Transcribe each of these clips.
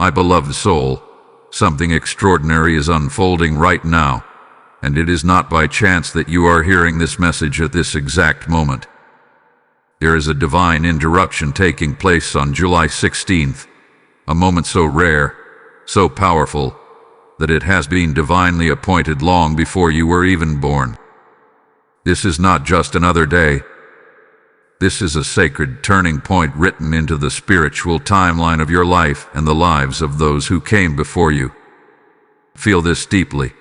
My beloved soul, something extraordinary is unfolding right now, and it is not by chance that you are hearing this message at this exact moment. There is a divine interruption taking place on July 16th, a moment so rare, so powerful, that it has been divinely appointed long before you were even born. This is not just another day. This is a sacred turning point written into the spiritual timeline of your life and the lives of those who came before you. Feel this deeply.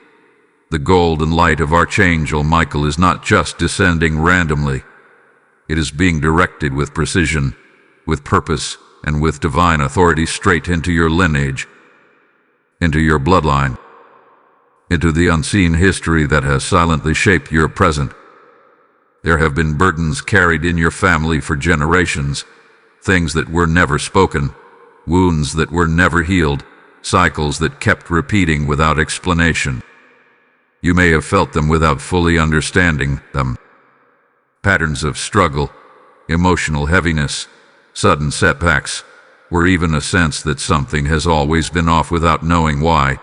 The golden light of Archangel Michael is not just descending randomly. It is being directed with precision, with purpose, and with divine authority straight into your lineage, into your bloodline, into the unseen history that has silently shaped your present. There have been burdens carried in your family for generations, things that were never spoken, wounds that were never healed, cycles that kept repeating without explanation. You may have felt them without fully understanding them. Patterns of struggle, emotional heaviness, sudden setbacks, or even a sense that something has always been off without knowing why.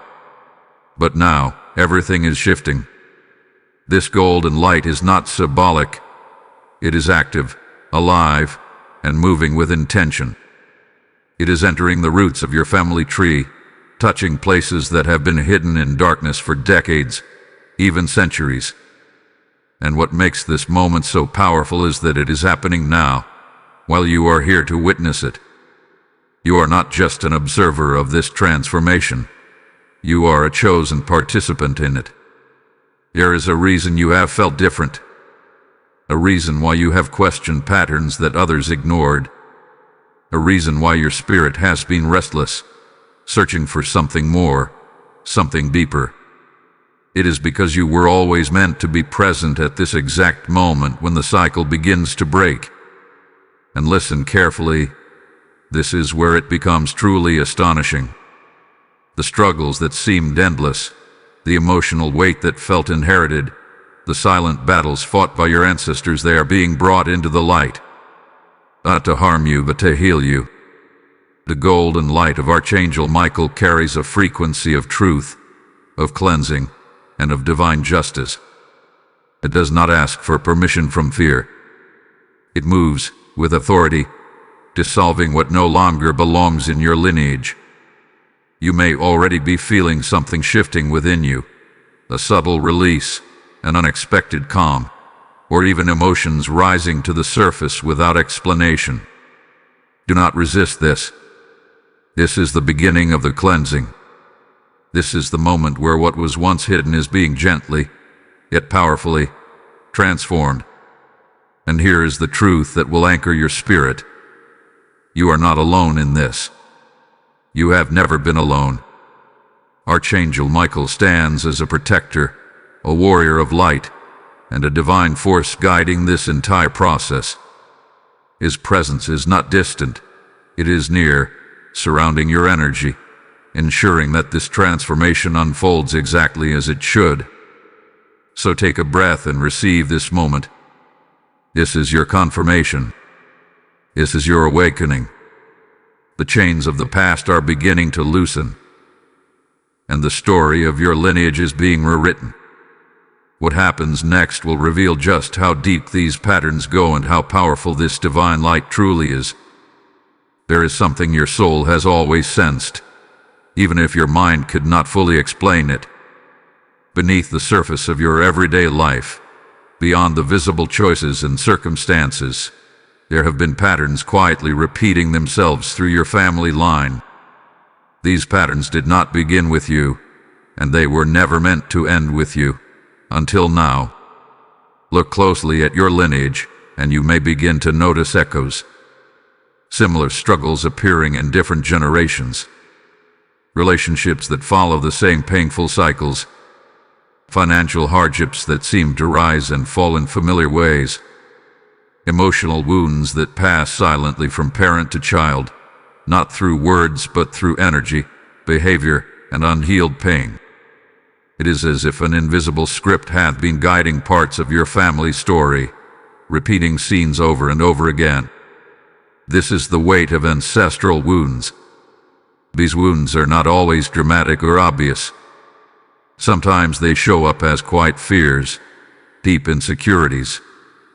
But now, everything is shifting. This golden light is not symbolic. It is active, alive, and moving with intention. It is entering the roots of your family tree, touching places that have been hidden in darkness for decades, even centuries. And what makes this moment so powerful is that it is happening now, while you are here to witness it. You are not just an observer of this transformation. You are a chosen participant in it. There is a reason you have felt different, a reason why you have questioned patterns that others ignored, a reason why your spirit has been restless, searching for something more, something deeper. It is because you were always meant to be present at this exact moment when the cycle begins to break. And listen carefully, this is where it becomes truly astonishing. The struggles that seemed endless, the emotional weight that felt inherited, the silent battles fought by your ancestors, they are being brought into the light. Not to harm you, but to heal you. The golden light of Archangel Michael carries a frequency of truth, of cleansing, and of divine justice. It does not ask for permission from fear. It moves with authority, dissolving what no longer belongs in your lineage. You may already be feeling something shifting within you, a subtle release, an unexpected calm, or even emotions rising to the surface without explanation. Do not resist this. This is the beginning of the cleansing. This is the moment where what was once hidden is being gently, yet powerfully, transformed. And here is the truth that will anchor your spirit. You are not alone in this. You have never been alone. Archangel Michael stands as a protector, a warrior of light, and a divine force guiding this entire process. His presence is not distant. It is near, surrounding your energy, ensuring that this transformation unfolds exactly as it should. So take a breath and receive this moment. This is your confirmation. This is your awakening. The chains of the past are beginning to loosen, and the story of your lineage is being rewritten. What happens next will reveal just how deep these patterns go and how powerful this divine light truly is. There is something your soul has always sensed, even if your mind could not fully explain it. Beneath the surface of your everyday life, beyond the visible choices and circumstances, there have been patterns quietly repeating themselves through your family line. These patterns did not begin with you, and they were never meant to end with you, until now. Look closely at your lineage, and you may begin to notice echoes. Similar struggles appearing in different generations. Relationships that follow the same painful cycles. Financial hardships that seem to rise and fall in familiar ways. Emotional wounds that pass silently from parent to child, not through words but through energy, behavior, and unhealed pain. It is as if an invisible script hath been guiding parts of your family story, repeating scenes over and over again. This is the weight of ancestral wounds. These wounds are not always dramatic or obvious. Sometimes they show up as quiet fears, deep insecurities,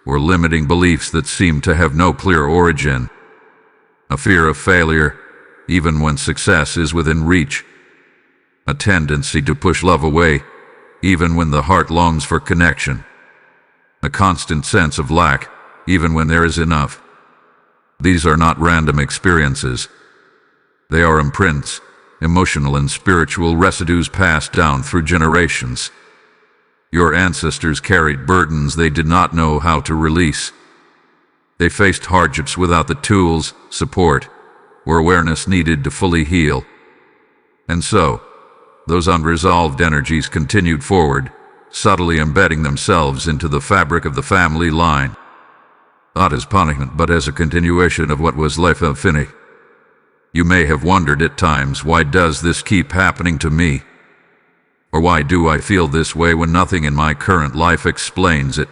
or limiting beliefs that seem to have no clear origin. A fear of failure, even when success is within reach. A tendency to push love away, even when the heart longs for connection. A constant sense of lack, even when there is enough. These are not random experiences. They are imprints, emotional and spiritual residues passed down through generations. Your ancestors carried burdens they did not know how to release. They faced hardships without the tools, support, or awareness needed to fully heal. And so, those unresolved energies continued forward, subtly embedding themselves into the fabric of the family line. Not as punishment, but as a continuation of what was left unfinished. You may have wondered at times, why does this keep happening to me? Or why do I feel this way when nothing in my current life explains it?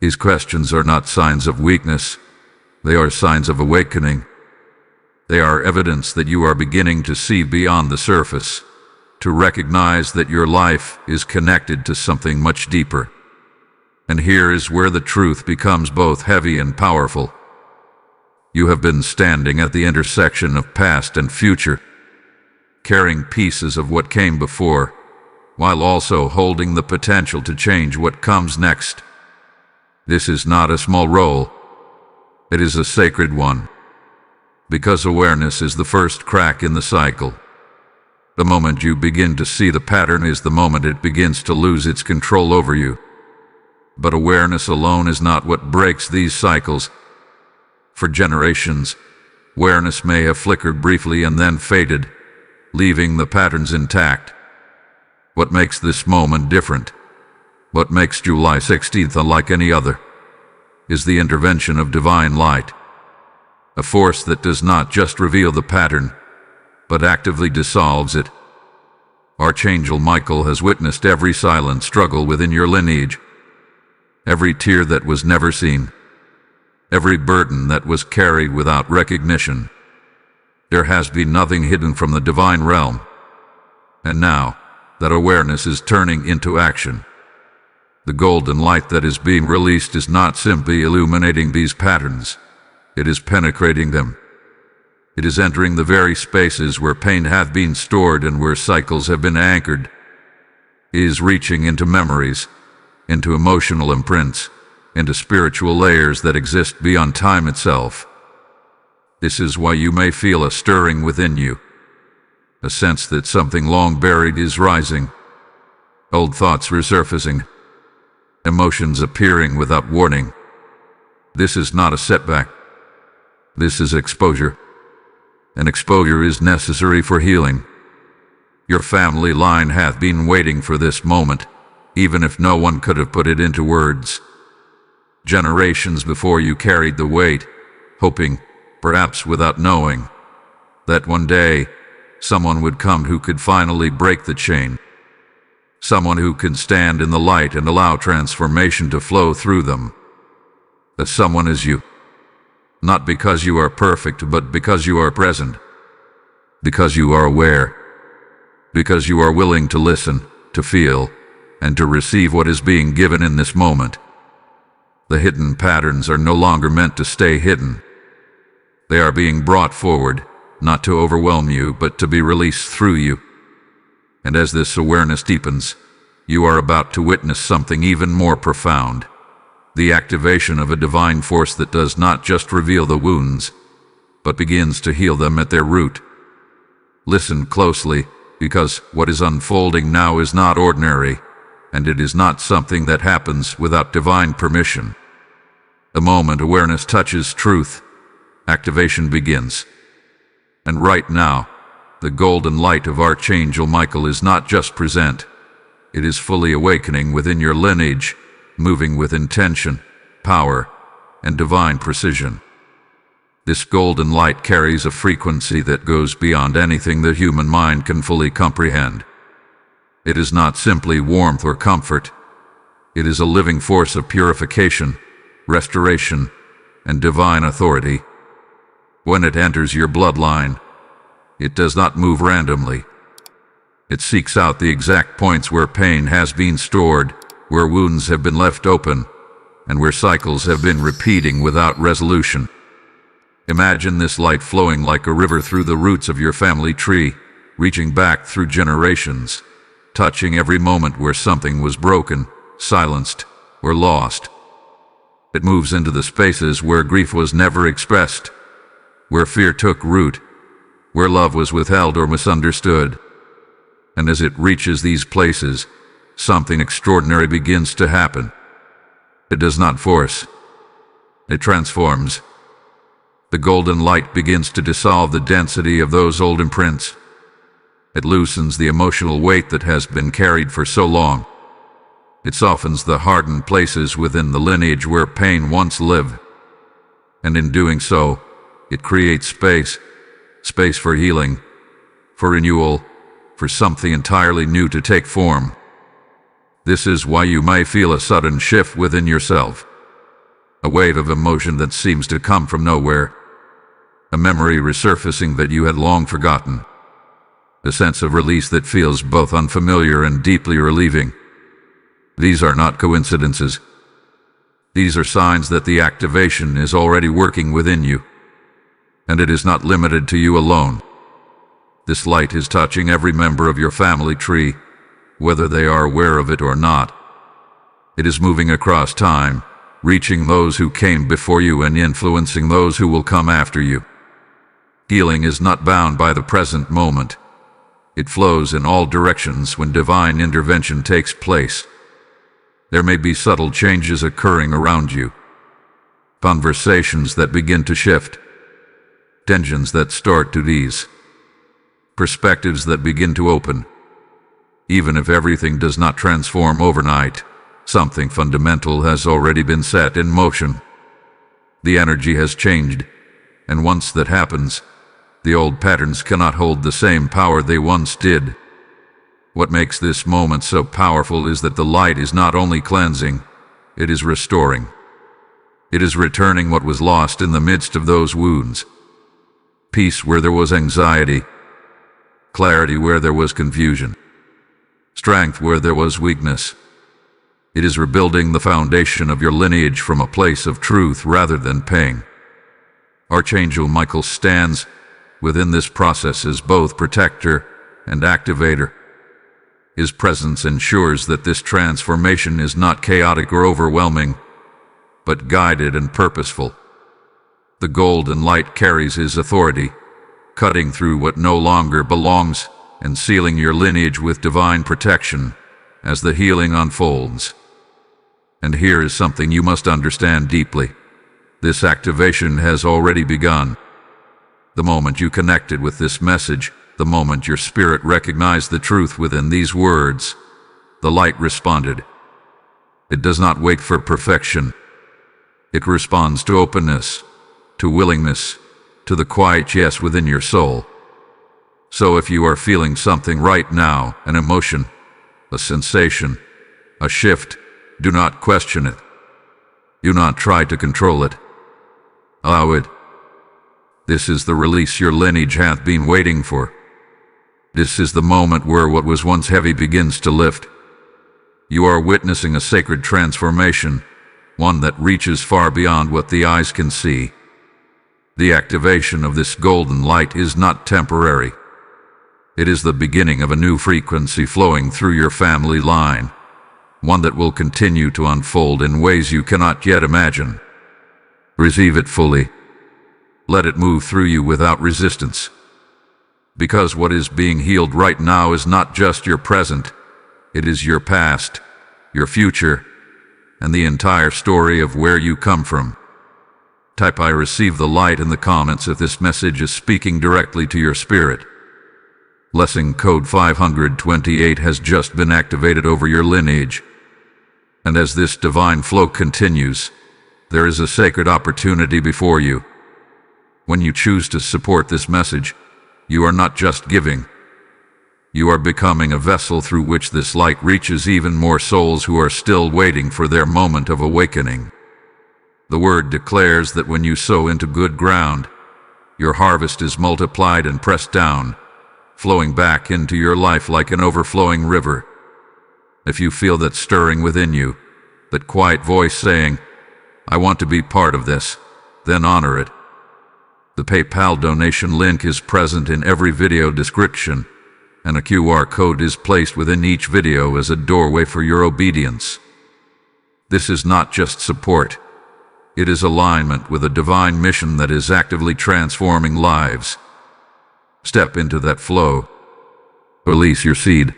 These questions are not signs of weakness. They are signs of awakening. They are evidence that you are beginning to see beyond the surface, to recognize that your life is connected to something much deeper. And here is where the truth becomes both heavy and powerful. You have been standing at the intersection of past and future, carrying pieces of what came before, while also holding the potential to change what comes next. This is not a small role. It is a sacred one. Because awareness is the first crack in the cycle. The moment you begin to see the pattern is the moment it begins to lose its control over you. But awareness alone is not what breaks these cycles. For generations, awareness may have flickered briefly and then faded, leaving the patterns intact. What makes this moment different, what makes July 16th unlike any other, is the intervention of divine light. A force that does not just reveal the pattern, but actively dissolves it. Archangel Michael has witnessed every silent struggle within your lineage, every tear that was never seen, every burden that was carried without recognition. There has been nothing hidden from the divine realm. And now, that awareness is turning into action. The golden light that is being released is not simply illuminating these patterns. It is penetrating them. It is entering the very spaces where pain hath been stored and where cycles have been anchored. It is reaching into memories, into emotional imprints, into spiritual layers that exist beyond time itself. This is why you may feel a stirring within you, a sense that something long buried is rising, old thoughts resurfacing, emotions appearing without warning. This is not a setback. This is exposure. And exposure is necessary for healing. Your family line hath been waiting for this moment, even if no one could have put it into words. Generations before you carried the weight, hoping, perhaps without knowing, that one day someone would come who could finally break the chain. Someone who can stand in the light and allow transformation to flow through them. That someone is you. Not because you are perfect, but because you are present. Because you are aware. Because you are willing to listen, to feel, and to receive what is being given in this moment. The hidden patterns are no longer meant to stay hidden. They are being brought forward, not to overwhelm you, but to be released through you. And as this awareness deepens, you are about to witness something even more profound. The activation of a divine force that does not just reveal the wounds, but begins to heal them at their root. Listen closely, because what is unfolding now is not ordinary, and it is not something that happens without divine permission. The moment awareness touches truth, activation begins. And right now, the golden light of Archangel Michael is not just present, it is fully awakening within your lineage, moving with intention, power, and divine precision. This golden light carries a frequency that goes beyond anything the human mind can fully comprehend. It is not simply warmth or comfort. It is a living force of purification, restoration, and divine authority. When it enters your bloodline, It does not move randomly. It seeks out the exact points where pain has been stored, where wounds have been left open, and where cycles have been repeating without resolution. Imagine this light flowing like a river through the roots of your family tree, reaching back through generations, touching every moment where something was broken, silenced, or lost. It moves into the spaces where grief was never expressed, where fear took root, where love was withheld or misunderstood. And as it reaches these places, something extraordinary begins to happen. It does not force. It transforms. The golden light begins to dissolve the density of those old imprints. It loosens the emotional weight that has been carried for so long. It softens the hardened places within the lineage where pain once lived. And in doing so, it creates space for healing, for renewal, for something entirely new to take form. This is why you may feel a sudden shift within yourself, a wave of emotion that seems to come from nowhere, a memory resurfacing that you had long forgotten, a sense of release that feels both unfamiliar and deeply relieving. These are not coincidences. These are signs that the activation is already working within you, and it is not limited to you alone. This light is touching every member of your family tree, whether they are aware of it or not. It is moving across time, reaching those who came before you and influencing those who will come after you. Healing is not bound by the present moment. It flows in all directions when divine intervention takes place. There may be subtle changes occurring around you, conversations that begin to shift, tensions that start to ease, perspectives that begin to open. Even if everything does not transform overnight, something fundamental has already been set in motion. The energy has changed, and once that happens, the old patterns cannot hold the same power they once did. What makes this moment so powerful is that the light is not only cleansing, it is restoring. It is returning what was lost in the midst of those wounds. Peace where there was anxiety, clarity where there was confusion, strength where there was weakness. It is rebuilding the foundation of your lineage from a place of truth rather than pain. Archangel Michael stands within this process as both protector and activator. His presence ensures that this transformation is not chaotic or overwhelming, but guided and purposeful. The golden light carries his authority, cutting through what no longer belongs and sealing your lineage with divine protection as the healing unfolds. And here is something you must understand deeply. This activation has already begun. The moment you connected with this message, the moment your spirit recognized the truth within these words, the light responded. It does not wait for perfection. It responds to openness, to willingness, to the quiet yes within your soul. So if you are feeling something right now, an emotion, a sensation, a shift, do not question it. Do not try to control it. Allow it. This is the release your lineage hath been waiting for. This is the moment where what was once heavy begins to lift. You are witnessing a sacred transformation, one that reaches far beyond what the eyes can see. The activation of this golden light is not temporary. It is the beginning of a new frequency flowing through your family line, one that will continue to unfold in ways you cannot yet imagine. Receive it fully. Let it move through you without resistance. Because what is being healed right now is not just your present, it is your past, your future, and the entire story of where you come from. Type I receive the light in the comments if this message is speaking directly to your spirit. Blessing code 528 has just been activated over your lineage. And as this divine flow continues, there is a sacred opportunity before you. When you choose to support this message, you are not just giving. You are becoming a vessel through which this light reaches even more souls who are still waiting for their moment of awakening. The word declares that when you sow into good ground, Your harvest is multiplied and pressed down, flowing back into your life like an overflowing river. If you feel that stirring within you, that quiet voice saying, "I want to be part of this," then honor it. The PayPal donation link is present in every video description, and a QR code is placed within each video as a doorway for your obedience. This is not just support. It is alignment with a divine mission that is actively transforming lives. Step into that flow. Release your seed,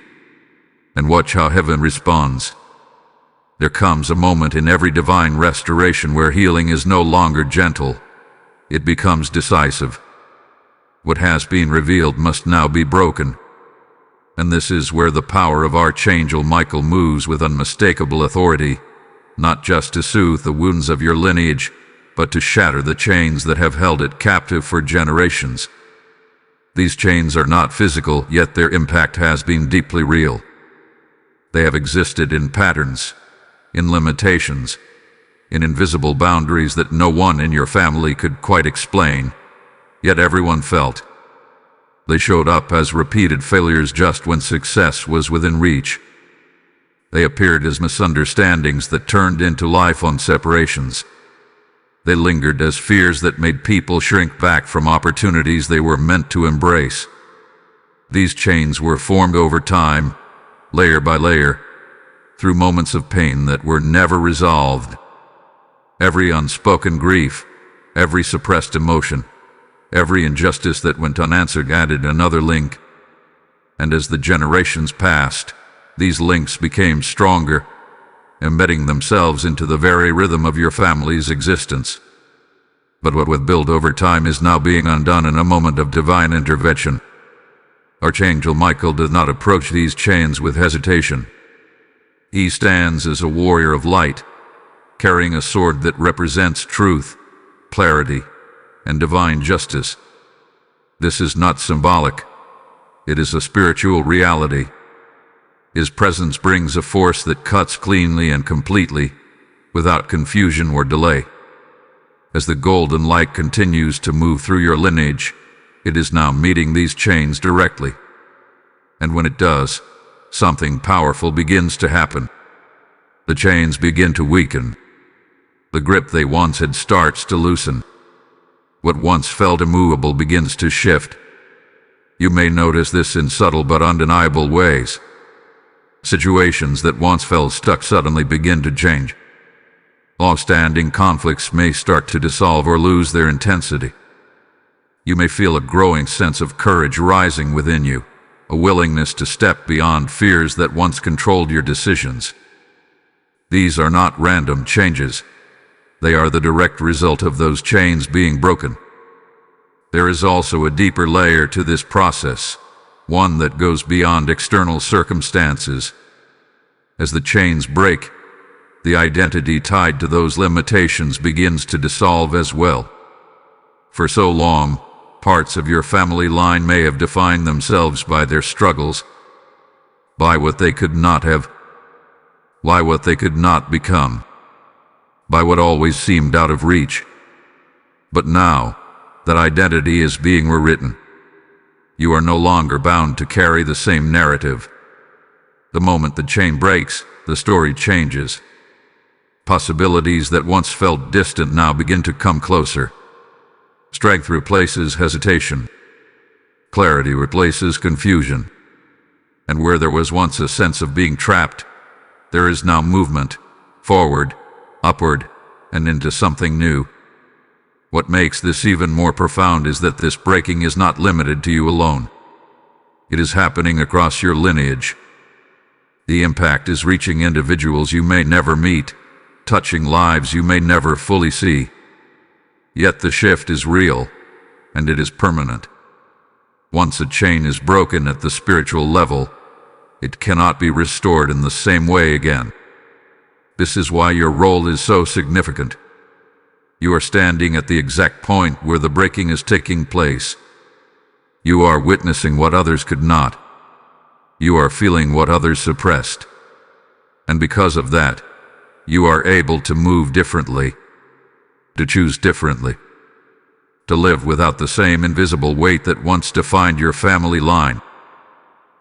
and watch how heaven responds. There comes a moment in every divine restoration where healing is no longer gentle. It becomes decisive. What has been revealed must now be broken. And this is where the power of Archangel Michael moves with unmistakable authority, not just to soothe the wounds of your lineage, but to shatter the chains that have held it captive for generations. These chains are not physical, yet their impact has been deeply real. They have existed in patterns, in limitations, in invisible boundaries that no one in your family could quite explain, yet everyone felt. They showed up as repeated failures just when success was within reach. They appeared as misunderstandings that turned into lifelong separations. They lingered as fears that made people shrink back from opportunities they were meant to embrace. These chains were formed over time, layer by layer, through moments of pain that were never resolved. Every unspoken grief, every suppressed emotion, every injustice that went unanswered added another link. And as the generations passed, these links became stronger, embedding themselves into the very rhythm of your family's existence. But what was built over time is now being undone in a moment of divine intervention. Archangel Michael does not approach these chains with hesitation. He stands as a warrior of light, carrying a sword that represents truth, clarity, and divine justice. This is not symbolic. It is a spiritual reality. His presence brings a force that cuts cleanly and completely, without confusion or delay. As the golden light continues to move through your lineage, it is now meeting these chains directly. And when it does, something powerful begins to happen. The chains begin to weaken. The grip they once had starts to loosen. What once felt immovable begins to shift. You may notice this in subtle but undeniable ways. Situations that once felt stuck suddenly begin to change. Long-standing conflicts may start to dissolve or lose their intensity. You may feel a growing sense of courage rising within you, a willingness to step beyond fears that once controlled your decisions. These are not random changes. They are the direct result of those chains being broken. There is also a deeper layer to this process, one that goes beyond external circumstances. As the chains break, the identity tied to those limitations begins to dissolve as well. For so long, parts of your family line may have defined themselves by their struggles, by what they could not have, by what they could not become, by what always seemed out of reach. But now, that identity is being rewritten. You are no longer bound to carry the same narrative. The moment the chain breaks, the story changes. Possibilities that once felt distant now begin to come closer. Strength replaces hesitation. Clarity replaces confusion. And where there was once a sense of being trapped, there is now movement, forward, upward, and into something new. What makes this even more profound is that this breaking is not limited to you alone. It is happening across your lineage. The impact is reaching individuals you may never meet, touching lives you may never fully see. Yet the shift is real, and it is permanent. Once a chain is broken at the spiritual level, it cannot be restored in the same way again. This is why your role is so significant. You are standing at the exact point where the breaking is taking place. You are witnessing what others could not. You are feeling what others suppressed. And because of that, you are able to move differently, to choose differently. to live without the same invisible weight that once defined your family line.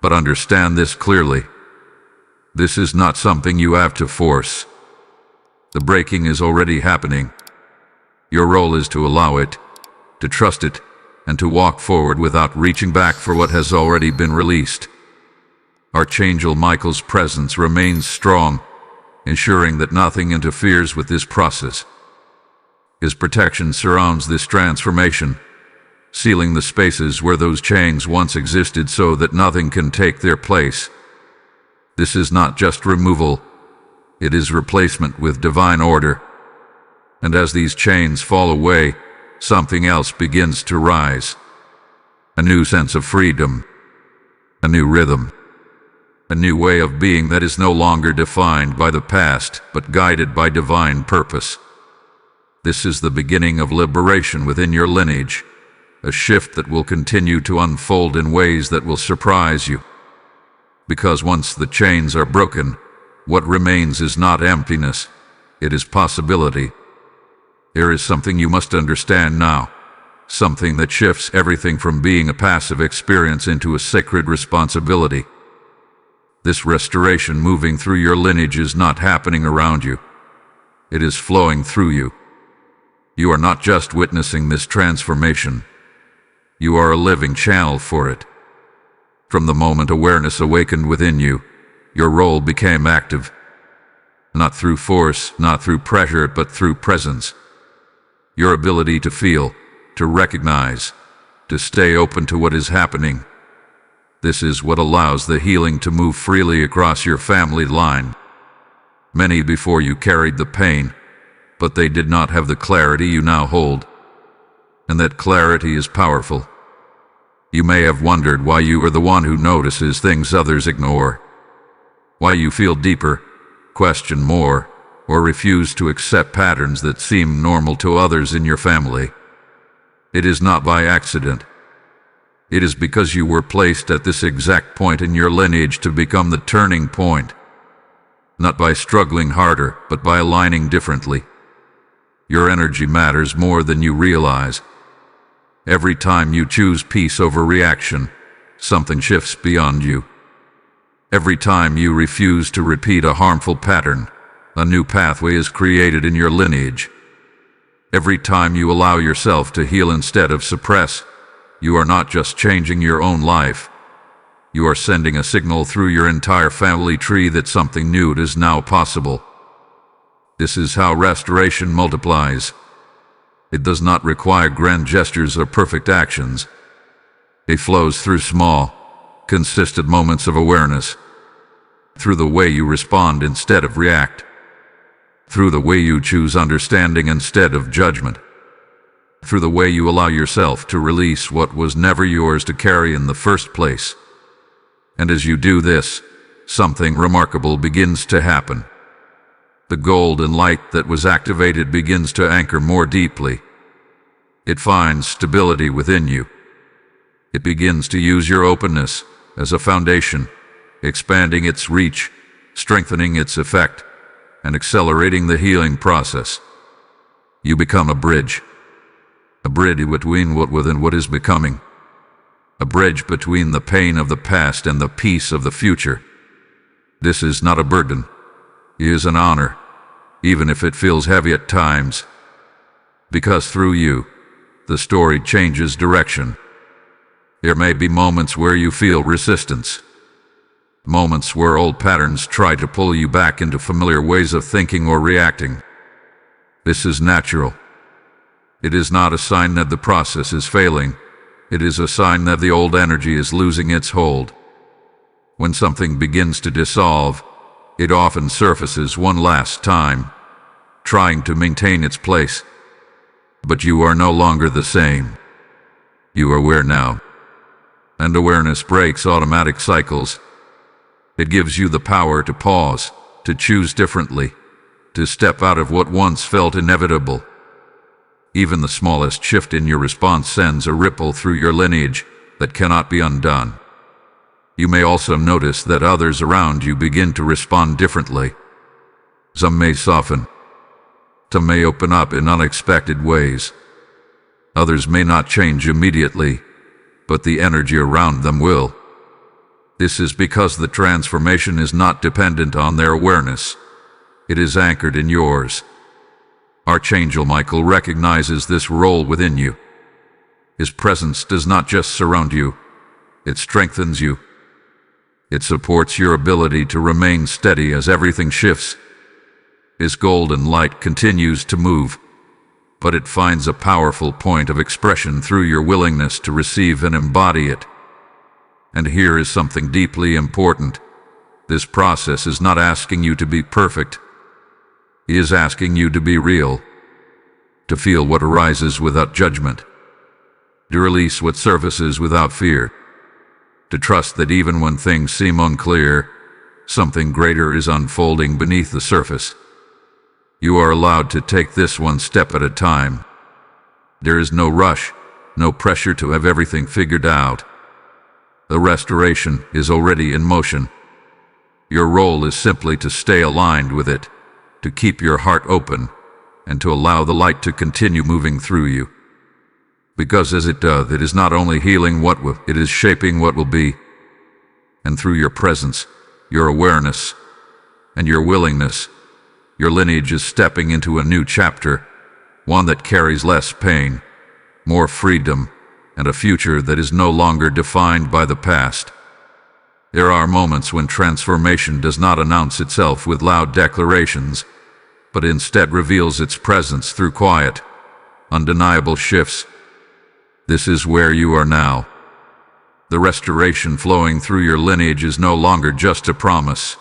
But understand this clearly. This is not something you have to force. The breaking is already happening. Your role is to allow it, to trust it, and to walk forward without reaching back for what has already been released. Archangel Michael's presence remains strong, ensuring that nothing interferes with this process. His protection surrounds this transformation, sealing the spaces where those chains once existed so that nothing can take their place. This is not just removal, it is replacement with divine order. And as these chains fall away, something else begins to rise. A new sense of freedom, a new rhythm, a new way of being that is no longer defined by the past, but guided by divine purpose. This is the beginning of liberation within your lineage, a shift that will continue to unfold in ways that will surprise you. Because once the chains are broken, what remains is not emptiness, it is possibility. There is something you must understand now, something that shifts everything from being a passive experience into a sacred responsibility. This restoration moving through your lineage is not happening around you. It is flowing through you. You are not just witnessing this transformation. You are a living channel for it. From the moment awareness awakened within you, your role became active. Not through force, not through pressure, but through presence. Your ability to feel, to recognize, to stay open to what is happening. This is what allows the healing to move freely across your family line. Many before you carried the pain, but they did not have the clarity you now hold. And that clarity is powerful. You may have wondered why you are the one who notices things others ignore. Why you feel deeper, question more, or refuse to accept patterns that seem normal to others in your family. It is not by accident. It is because you were placed at this exact point in your lineage to become the turning point. Not by struggling harder, but by aligning differently. Your energy matters more than you realize. Every time you choose peace over reaction, something shifts beyond you. Every time you refuse to repeat a harmful pattern, a new pathway is created in your lineage. Every time you allow yourself to heal instead of suppress, you are not just changing your own life. You are sending a signal through your entire family tree that something new is now possible. This is how restoration multiplies. It does not require grand gestures or perfect actions. It flows through small, consistent moments of awareness. Through the way you respond instead of react. Through the way you choose understanding instead of judgment. Through the way you allow yourself to release what was never yours to carry in the first place. And as you do this, something remarkable begins to happen. The golden light that was activated begins to anchor more deeply. It finds stability within you. It begins to use your openness as a foundation, expanding its reach, strengthening its effect, and accelerating the healing process. You become a bridge between what was and what is becoming. A bridge between the pain of the past and the peace of the future. This is not a burden. It is an honor, even if it feels heavy at times. Because through you, the story changes direction. There may be moments where you feel resistance. Moments where old patterns try to pull you back into familiar ways of thinking or reacting. This is natural. It is not a sign that the process is failing. It is a sign that the old energy is losing its hold. When something begins to dissolve, it often surfaces one last time, trying to maintain its place. But you are no longer the same. You are aware now. And awareness breaks automatic cycles. It gives you the power to pause, to choose differently, to step out of what once felt inevitable. Even the smallest shift in your response sends a ripple through your lineage that cannot be undone. You may also notice that others around you begin to respond differently. Some may soften. Some may open up in unexpected ways. Others may not change immediately, but the energy around them will. This is because the transformation is not dependent on their awareness. It is anchored in yours. Archangel Michael recognizes this role within you. His presence does not just surround you, it strengthens you. It supports your ability to remain steady as everything shifts. His golden light continues to move, but it finds a powerful point of expression through your willingness to receive and embody it. And here is something deeply important. This process is not asking you to be perfect. He is asking you to be real, to feel what arises without judgment, to release what surfaces without fear, to trust that even when things seem unclear, something greater is unfolding beneath the surface. You are allowed to take this one step at a time. There is no rush, no pressure to have everything figured out. The restoration is already in motion. Your role is simply to stay aligned with it, to keep your heart open, and to allow the light to continue moving through you. Because as it does, it is not only healing what will, it is shaping what will be. And through your presence, your awareness, and your willingness, your lineage is stepping into a new chapter, one that carries less pain, more freedom, and a future that is no longer defined by the past. There are moments when transformation does not announce itself with loud declarations, but instead reveals its presence through quiet, undeniable shifts. This is where you are now. The restoration flowing through your lineage is no longer just a promise.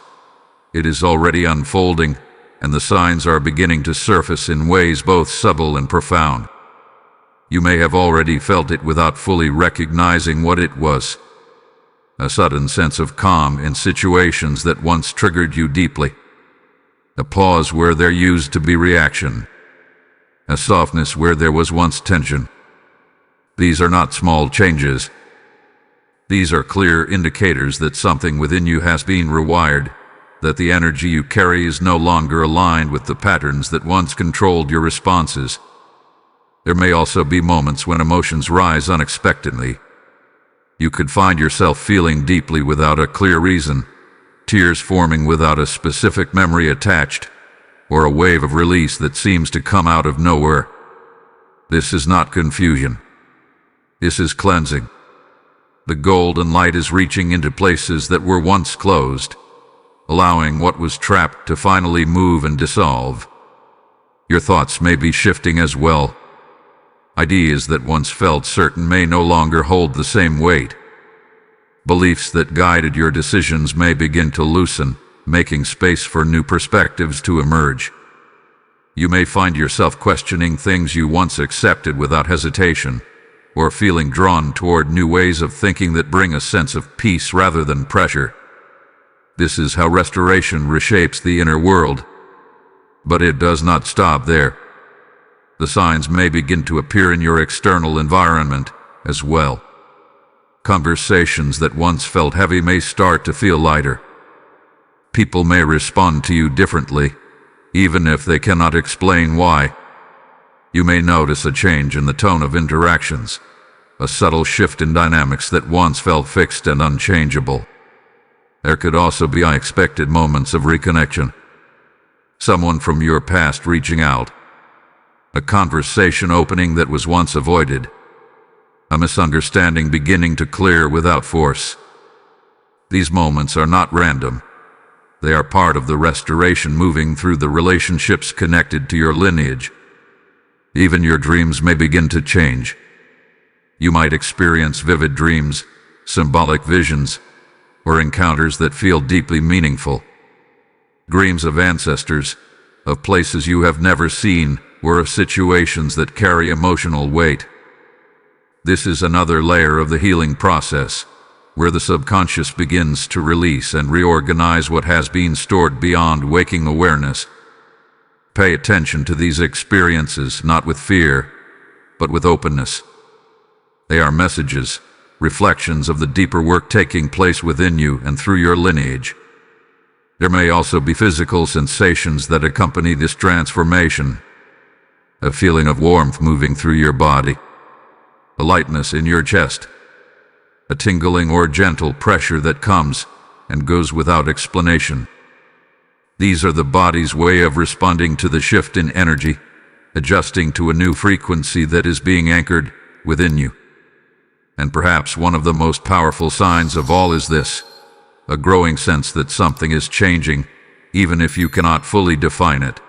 It is already unfolding, and the signs are beginning to surface in ways both subtle and profound. You may have already felt it without fully recognizing what it was. A sudden sense of calm in situations that once triggered you deeply. A pause where there used to be reaction. A softness where there was once tension. These are not small changes. These are clear indicators that something within you has been rewired, that the energy you carry is no longer aligned with the patterns that once controlled your responses. There may also be moments when emotions rise unexpectedly. You could find yourself feeling deeply without a clear reason, tears forming without a specific memory attached, or a wave of release that seems to come out of nowhere. This is not confusion. This is cleansing. The golden light is reaching into places that were once closed, allowing what was trapped to finally move and dissolve. Your thoughts may be shifting as well. Ideas that once felt certain may no longer hold the same weight. Beliefs that guided your decisions may begin to loosen, making space for new perspectives to emerge. You may find yourself questioning things you once accepted without hesitation, or feeling drawn toward new ways of thinking that bring a sense of peace rather than pressure. This is how restoration reshapes the inner world. But it does not stop there. The signs may begin to appear in your external environment as well. Conversations that once felt heavy may start to feel lighter. People may respond to you differently, even if they cannot explain why. You may notice a change in the tone of interactions, a subtle shift in dynamics that once felt fixed and unchangeable. There could also be unexpected moments of reconnection. Someone from your past reaching out. A conversation opening that was once avoided. A misunderstanding beginning to clear without force. These moments are not random. They are part of the restoration moving through the relationships connected to your lineage. Even your dreams may begin to change. You might experience vivid dreams, symbolic visions, or encounters that feel deeply meaningful. Dreams of ancestors, of places you have never seen, or of situations that carry emotional weight. This is another layer of the healing process, where the subconscious begins to release and reorganize what has been stored beyond waking awareness. Pay attention to these experiences, not with fear, but with openness. They are messages, reflections of the deeper work taking place within you and through your lineage. There may also be physical sensations that accompany this transformation. A feeling of warmth moving through your body, a lightness in your chest, a tingling or gentle pressure that comes and goes without explanation. These are the body's way of responding to the shift in energy, adjusting to a new frequency that is being anchored within you. And perhaps one of the most powerful signs of all is this: a growing sense that something is changing, even if you cannot fully define it.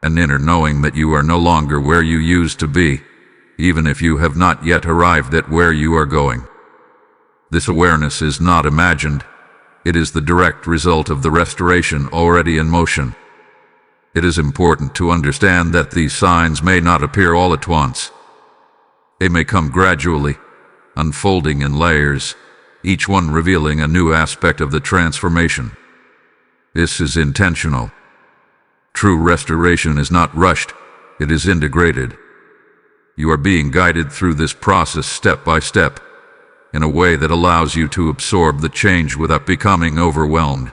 An inner knowing that you are no longer where you used to be, even if you have not yet arrived at where you are going. This awareness is not imagined. It is the direct result of the restoration already in motion. It is important to understand that these signs may not appear all at once. They may come gradually, unfolding in layers, each one revealing a new aspect of the transformation. This is intentional. True restoration is not rushed, it is integrated. You are being guided through this process step by step, in a way that allows you to absorb the change without becoming overwhelmed.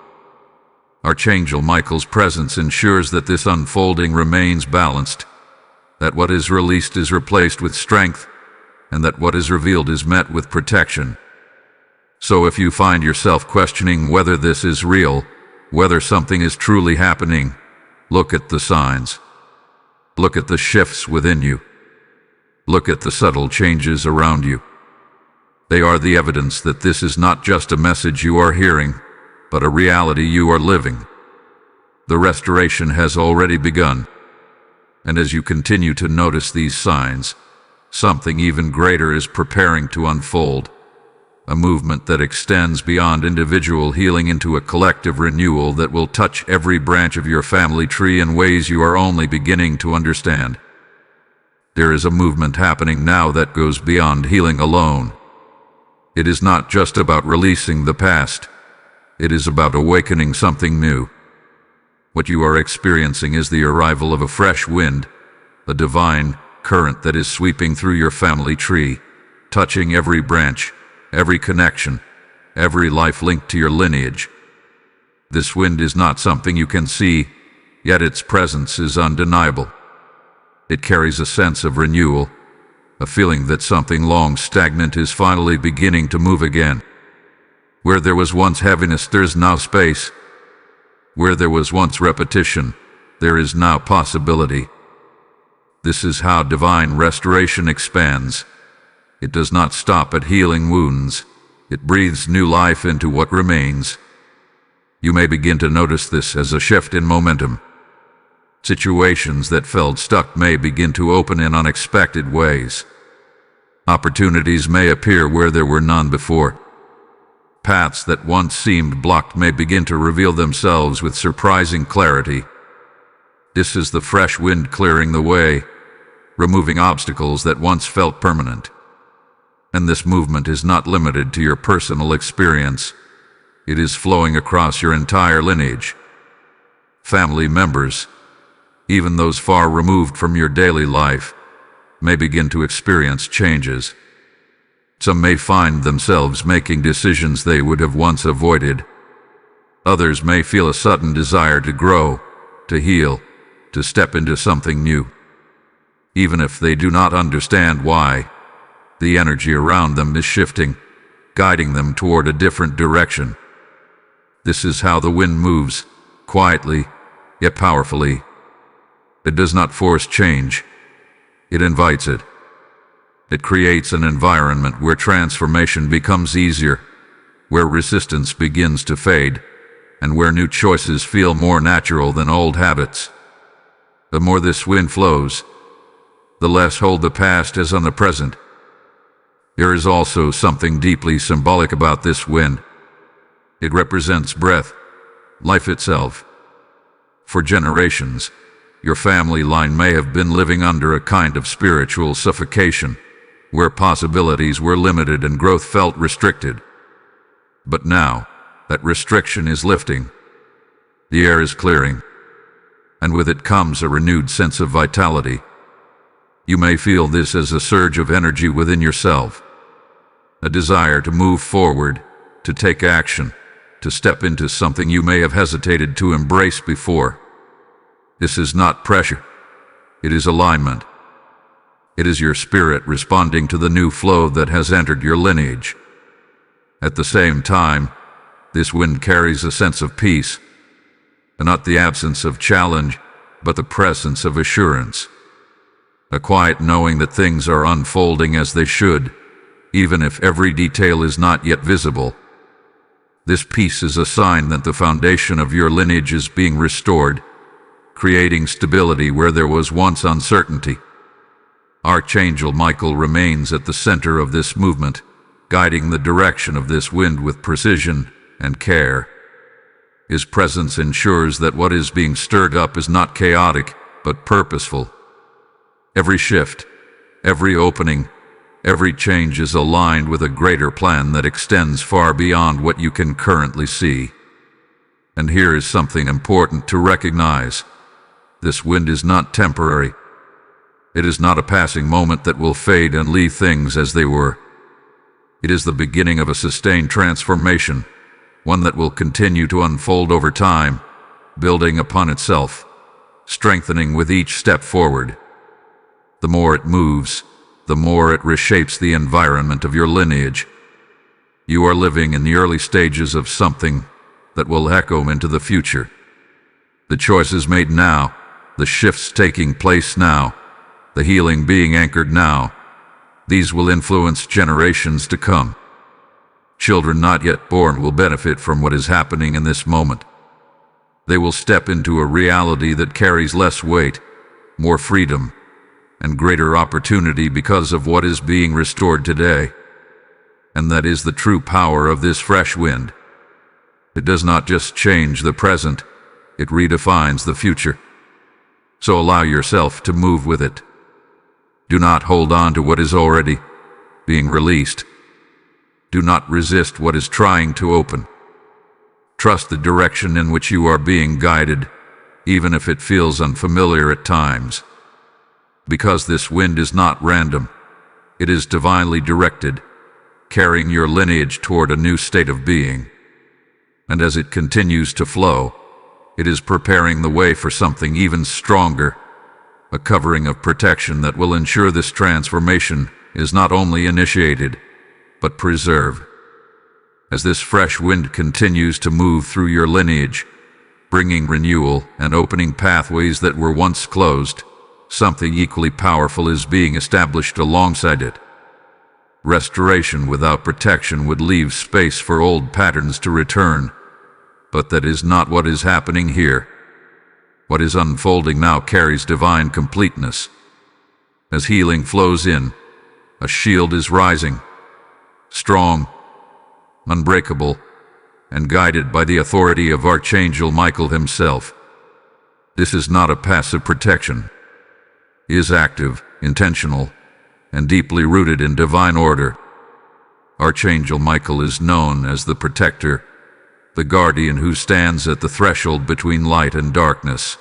Archangel Michael's presence ensures that this unfolding remains balanced, that what is released is replaced with strength, and that what is revealed is met with protection. So if you find yourself questioning whether this is real, whether something is truly happening, look at the signs. Look at the shifts within you. Look at the subtle changes around you. They are the evidence that this is not just a message you are hearing, but a reality you are living. The restoration has already begun, and as you continue to notice these signs, something even greater is preparing to unfold, a movement that extends beyond individual healing into a collective renewal that will touch every branch of your family tree in ways you are only beginning to understand. There is a movement happening now that goes beyond healing alone. It is not just about releasing the past. It is about awakening something new. What you are experiencing is the arrival of a fresh wind, a divine current that is sweeping through your family tree, touching every branch, every connection, every life linked to your lineage. This wind is not something you can see, yet its presence is undeniable. It carries a sense of renewal, a feeling that something long stagnant is finally beginning to move again. Where there was once heaviness, there is now space. Where there was once repetition, there is now possibility. This is how divine restoration expands. It does not stop at healing wounds. It breathes new life into what remains. You may begin to notice this as a shift in momentum. Situations that felt stuck may begin to open in unexpected ways. Opportunities may appear where there were none before. Paths that once seemed blocked may begin to reveal themselves with surprising clarity. This is the fresh wind clearing the way, removing obstacles that once felt permanent. And this movement is not limited to your personal experience. It is flowing across your entire lineage. Family members, even those far removed from your daily life, may begin to experience changes. Some may find themselves making decisions they would have once avoided. Others may feel a sudden desire to grow, to heal, to step into something new. Even if they do not understand why, the energy around them is shifting, guiding them toward a different direction. This is how the wind moves, quietly, yet powerfully. It does not force change. It invites it. It creates an environment where transformation becomes easier, where resistance begins to fade, and where new choices feel more natural than old habits. The more this wind flows, the less hold the past has on the present. There is also something deeply symbolic about this wind. It represents breath, life itself. For generations, your family line may have been living under a kind of spiritual suffocation, where possibilities were limited and growth felt restricted. But now, that restriction is lifting. The air is clearing, and with it comes a renewed sense of vitality. You may feel this as a surge of energy within yourself, a desire to move forward, to take action, to step into something you may have hesitated to embrace before. This is not pressure. It is alignment. It is your spirit responding to the new flow that has entered your lineage. At the same time, this wind carries a sense of peace, not the absence of challenge, but the presence of assurance. A quiet knowing that things are unfolding as they should, even if every detail is not yet visible. This peace is a sign that the foundation of your lineage is being restored, creating stability where there was once uncertainty. Archangel Michael remains at the center of this movement, guiding the direction of this wind with precision and care. His presence ensures that what is being stirred up is not chaotic, but purposeful. Every shift, every opening, every change is aligned with a greater plan that extends far beyond what you can currently see. And here is something important to recognize. This wind is not temporary. It is not a passing moment that will fade and leave things as they were. It is the beginning of a sustained transformation, one that will continue to unfold over time, building upon itself, strengthening with each step forward. The more it moves, the more it reshapes the environment of your lineage. You are living in the early stages of something that will echo into the future. The choices made now, the shifts taking place now, the healing being anchored now, these will influence generations to come. Children not yet born will benefit from what is happening in this moment. They will step into a reality that carries less weight, more freedom, and greater opportunity because of what is being restored today. And that is the true power of this fresh wind. It does not just change the present, it redefines the future. So allow yourself to move with it. Do not hold on to what is already being released. Do not resist what is trying to open. Trust the direction in which you are being guided, even if it feels unfamiliar at times. Because this wind is not random, it is divinely directed, carrying your lineage toward a new state of being. And as it continues to flow, it is preparing the way for something even stronger, a covering of protection that will ensure this transformation is not only initiated, but preserved. As this fresh wind continues to move through your lineage, bringing renewal and opening pathways that were once closed, something equally powerful is being established alongside it. Restoration without protection would leave space for old patterns to return, but that is not what is happening here. What is unfolding now carries divine completeness. As healing flows in, a shield is rising, strong, unbreakable, and guided by the authority of Archangel Michael himself. This is not a passive protection. It is active, intentional, and deeply rooted in divine order. Archangel Michael is known as the protector, the guardian who stands at the threshold between light and darkness,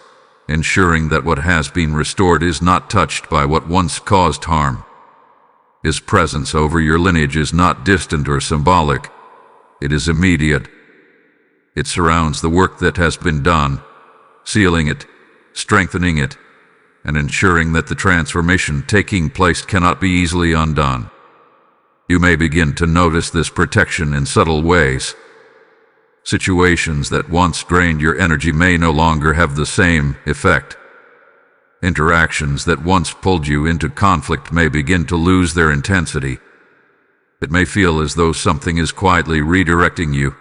ensuring that what has been restored is not touched by what once caused harm. His presence over your lineage is not distant or symbolic. It is immediate. It surrounds the work that has been done, sealing it, strengthening it, and ensuring that the transformation taking place cannot be easily undone. You may begin to notice this protection in subtle ways. Situations that once drained your energy may no longer have the same effect. Interactions that once pulled you into conflict may begin to lose their intensity. It may feel as though something is quietly redirecting you,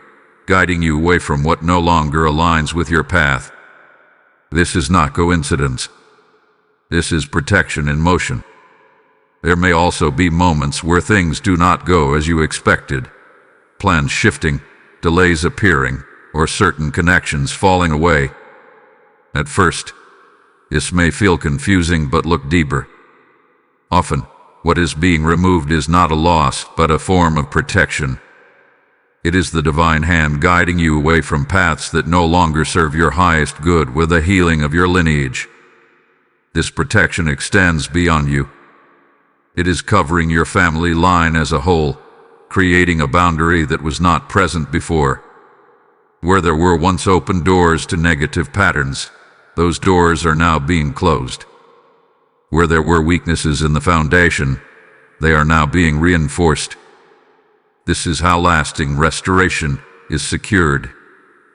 guiding you away from what no longer aligns with your path. This is not coincidence. This is protection in motion. There may also be moments where things do not go as you expected, plans shifting, delays appearing, or certain connections falling away. At first, this may feel confusing but look deeper. Often, what is being removed is not a loss but a form of protection. It is the divine hand guiding you away from paths that no longer serve your highest good with the healing of your lineage. This protection extends beyond you. It is covering your family line as a whole, creating a boundary that was not present before. Where there were once open doors to negative patterns, those doors are now being closed. Where there were weaknesses in the foundation, they are now being reinforced. This is how lasting restoration is secured,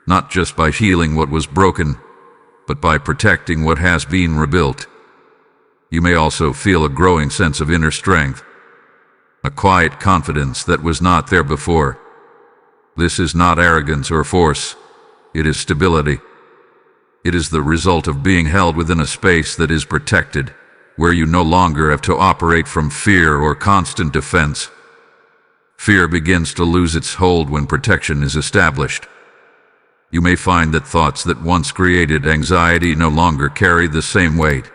not just by healing what was broken, but by protecting what has been rebuilt. You may also feel a growing sense of inner strength, a quiet confidence that was not there before. This is not arrogance or force, it is stability. It is the result of being held within a space that is protected, where you no longer have to operate from fear or constant defense. Fear begins to lose its hold when protection is established. You may find that thoughts that once created anxiety no longer carry the same weight.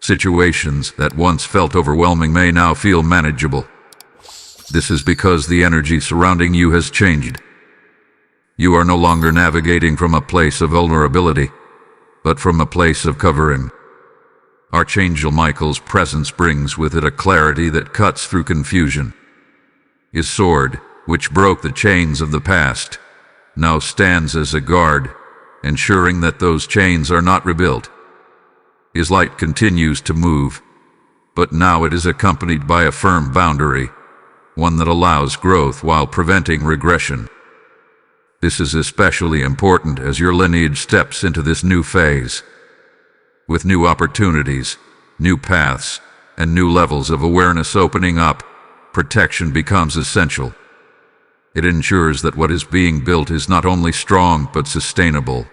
Situations that once felt overwhelming may now feel manageable. This is because the energy surrounding you has changed. You are no longer navigating from a place of vulnerability, but from a place of covering. Archangel Michael's presence brings with it a clarity that cuts through confusion. His sword, which broke the chains of the past, now stands as a guard, ensuring that those chains are not rebuilt. His light continues to move, but now it is accompanied by a firm boundary, one that allows growth while preventing regression. This is especially important as your lineage steps into this new phase. With new opportunities, new paths, and new levels of awareness opening up, protection becomes essential. It ensures that what is being built is not only strong but sustainable.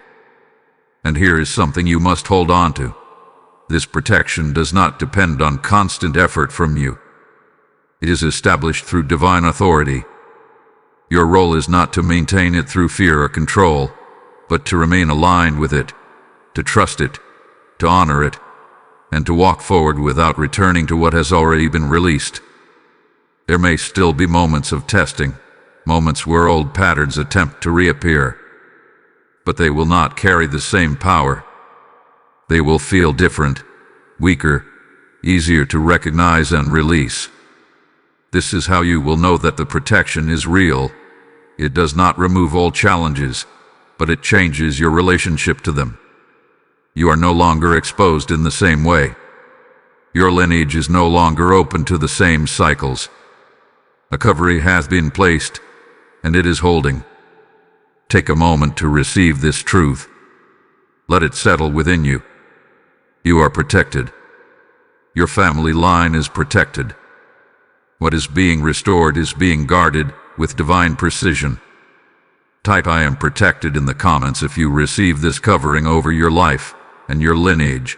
And here is something you must hold on to. This protection does not depend on constant effort from you. It is established through divine authority. Your role is not to maintain it through fear or control, but to remain aligned with it, to trust it, to honor it, and to walk forward without returning to what has already been released. There may still be moments of testing, moments where old patterns attempt to reappear, but they will not carry the same power. They will feel different, weaker, easier to recognize and release. This is how you will know that the protection is real. It does not remove all challenges, but it changes your relationship to them. You are no longer exposed in the same way. Your lineage is no longer open to the same cycles. A covering has been placed, and it is holding. Take a moment to receive this truth. Let it settle within you. You are protected. Your family line is protected. What is being restored is being guarded with divine precision. Type "I am protected" in the comments if you receive this covering over your life and your lineage.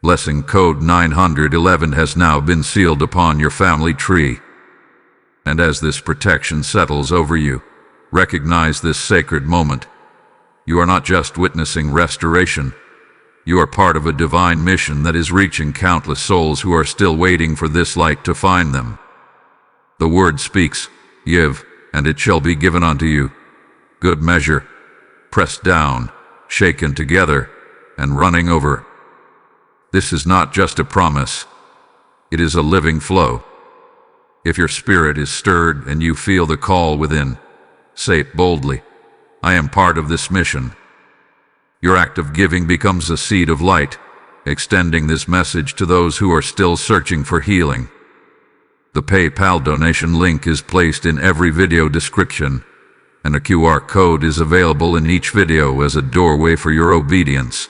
Blessing code 911 has now been sealed upon your family tree. And as this protection settles over you, recognize this sacred moment. You are not just witnessing restoration. You are part of a divine mission that is reaching countless souls who are still waiting for this light to find them. The word speaks, "Give, and it shall be given unto you. Good measure, pressed down, shaken together, and running over." This is not just a promise. It is a living flow. If your spirit is stirred and you feel the call within, say it boldly, "I am part of this mission." Your act of giving becomes a seed of light, extending this message to those who are still searching for healing. The PayPal donation link is placed in every video description, and a QR code is available in each video as a doorway for your obedience.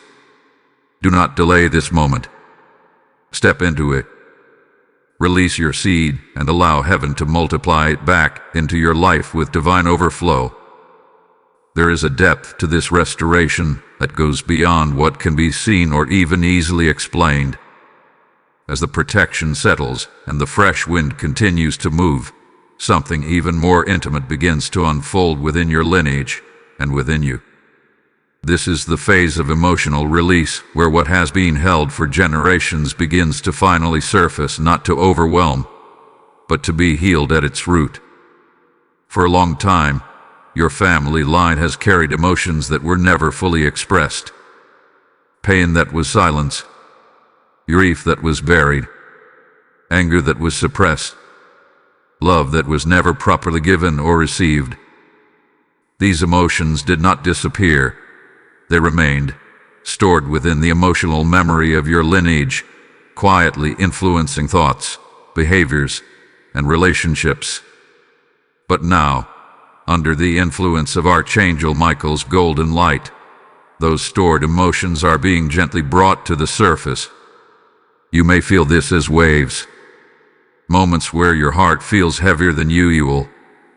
Do not delay this moment. Step into it. Release your seed and allow heaven to multiply it back into your life with divine overflow. There is a depth to this restoration that goes beyond what can be seen or even easily explained. As the protection settles and the fresh wind continues to move, something even more intimate begins to unfold within your lineage and within you. This is the phase of emotional release where what has been held for generations begins to finally surface, not to overwhelm, but to be healed at its root. For a long time, your family line has carried emotions that were never fully expressed. Pain that was silenced, grief that was buried, anger that was suppressed, love that was never properly given or received. These emotions did not disappear. They remained, stored within the emotional memory of your lineage, quietly influencing thoughts, behaviors, and relationships. But now, under the influence of Archangel Michael's golden light, those stored emotions are being gently brought to the surface. You may feel this as waves, moments where your heart feels heavier than usual,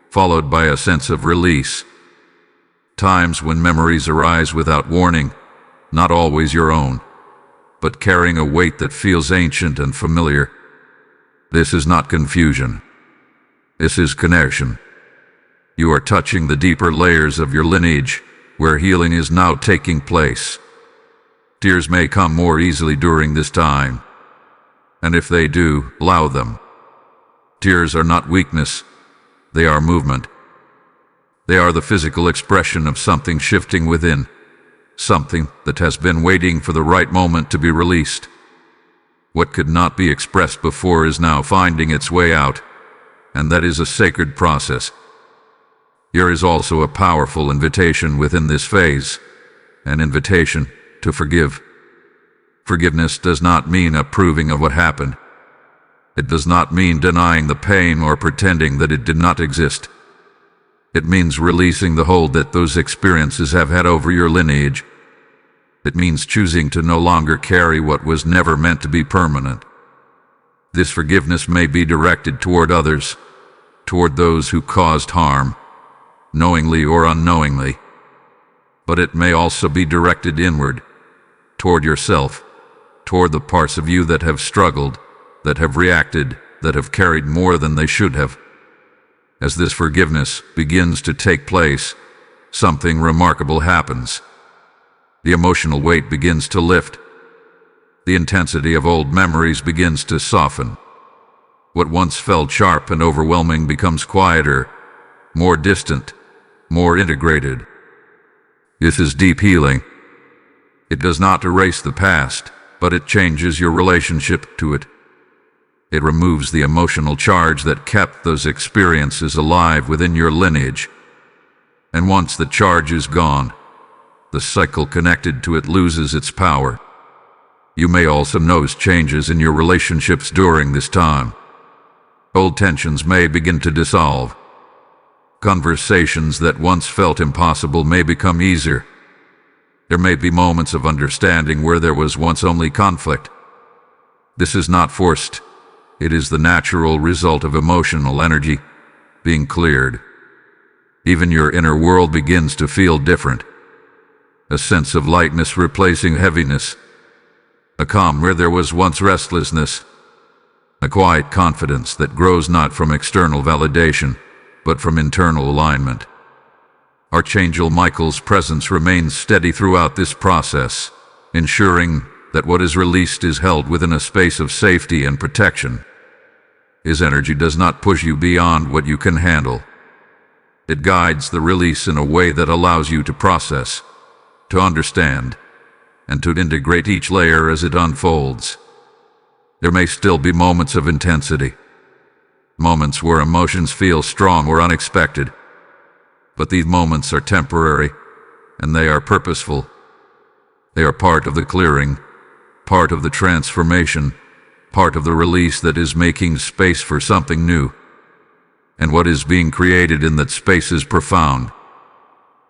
followed by a sense of release. Times when memories arise without warning, not always your own, but carrying a weight that feels ancient and familiar. This is not confusion. This is connection. You are touching the deeper layers of your lineage, where healing is now taking place. Tears may come more easily during this time, and if they do, allow them. Tears are not weakness, they are movement. They are the physical expression of something shifting within, something that has been waiting for the right moment to be released. What could not be expressed before is now finding its way out, and that is a sacred process. There is also a powerful invitation within this phase, an invitation to forgive. Forgiveness does not mean approving of what happened. It does not mean denying the pain or pretending that it did not exist. It means releasing the hold that those experiences have had over your lineage. It means choosing to no longer carry what was never meant to be permanent. This forgiveness may be directed toward others, toward those who caused harm, knowingly or unknowingly. But it may also be directed inward, toward yourself, toward the parts of you that have struggled, that have reacted, that have carried more than they should have. As this forgiveness begins to take place, something remarkable happens. The emotional weight begins to lift. The intensity of old memories begins to soften. What once felt sharp and overwhelming becomes quieter, more distant, more integrated. This is deep healing. It does not erase the past, but it changes your relationship to it. It removes the emotional charge that kept those experiences alive within your lineage. And once the charge is gone, the cycle connected to it loses its power. You may also notice changes in your relationships during this time. Old tensions may begin to dissolve. Conversations that once felt impossible may become easier. There may be moments of understanding where there was once only conflict. This is not forced. It is the natural result of emotional energy being cleared. Even your inner world begins to feel different. A sense of lightness replacing heaviness. A calm where there was once restlessness. A quiet confidence that grows not from external validation, but from internal alignment. Archangel Michael's presence remains steady throughout this process, ensuring that what is released is held within a space of safety and protection. His energy does not push you beyond what you can handle. It guides the release in a way that allows you to process, to understand, and to integrate each layer as it unfolds. There may still be moments of intensity, moments where emotions feel strong or unexpected, but these moments are temporary, and they are purposeful. They are part of the clearing, part of the transformation, part of the release that is making space for something new. And what is being created in that space is profound.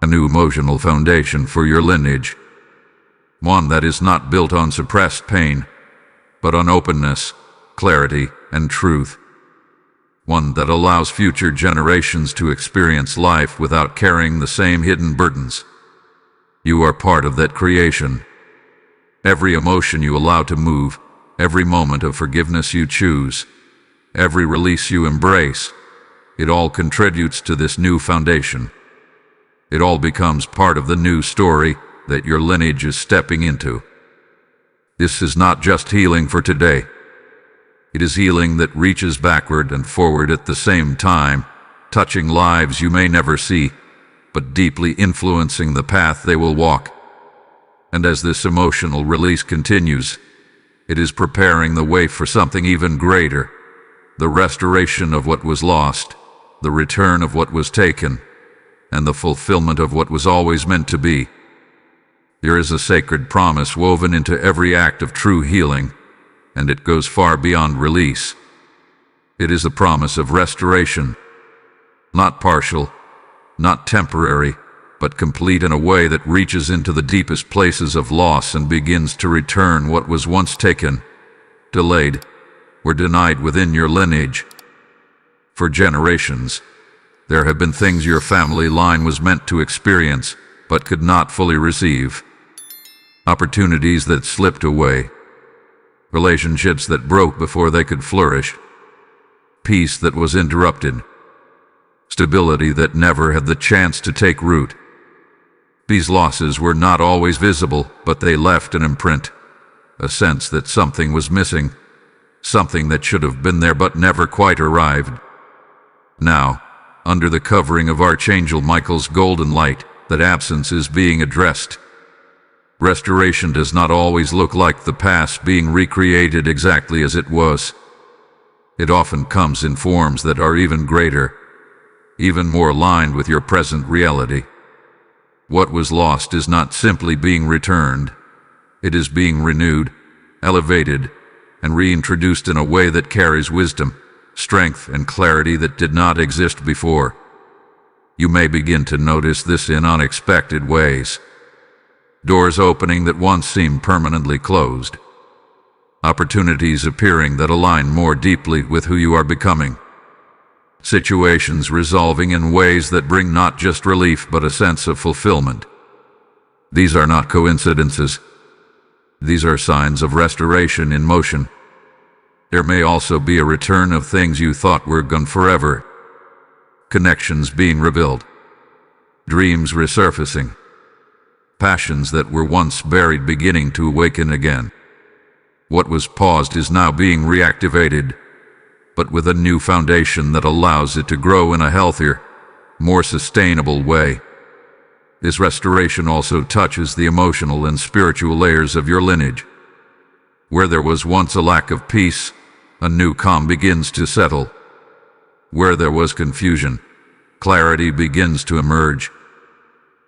A new emotional foundation for your lineage. One that is not built on suppressed pain, but on openness, clarity, and truth. One that allows future generations to experience life without carrying the same hidden burdens. You are part of that creation. Every emotion you allow to move, every moment of forgiveness you choose, every release you embrace, it all contributes to this new foundation. It all becomes part of the new story that your lineage is stepping into. This is not just healing for today. It is healing that reaches backward and forward at the same time, touching lives you may never see, but deeply influencing the path they will walk. And as this emotional release continues, it is preparing the way for something even greater, the restoration of what was lost, the return of what was taken, and the fulfillment of what was always meant to be. There is a sacred promise woven into every act of true healing, and it goes far beyond release. It is a promise of restoration, not partial, not temporary, but complete in a way that reaches into the deepest places of loss and begins to return what was once taken, delayed, or denied within your lineage. For generations, there have been things your family line was meant to experience, but could not fully receive. Opportunities that slipped away, relationships that broke before they could flourish, peace that was interrupted, stability that never had the chance to take root. These losses were not always visible, but they left an imprint, a sense that something was missing, something that should have been there but never quite arrived. Now, under the covering of Archangel Michael's golden light, that absence is being addressed. Restoration does not always look like the past being recreated exactly as it was. It often comes in forms that are even greater, even more aligned with your present reality. What was lost is not simply being returned. It is being renewed, elevated, and reintroduced in a way that carries wisdom, strength, and clarity that did not exist before. You may begin to notice this in unexpected ways. Doors opening that once seemed permanently closed. Opportunities appearing that align more deeply with who you are becoming. Situations resolving in ways that bring not just relief but a sense of fulfillment. These are not coincidences. These are signs of restoration in motion. There may also be a return of things you thought were gone forever. Connections being rebuilt. Dreams resurfacing. Passions that were once buried beginning to awaken again. What was paused is now being reactivated, but with a new foundation that allows it to grow in a healthier, more sustainable way. This restoration also touches the emotional and spiritual layers of your lineage. Where there was once a lack of peace, a new calm begins to settle. Where there was confusion, clarity begins to emerge.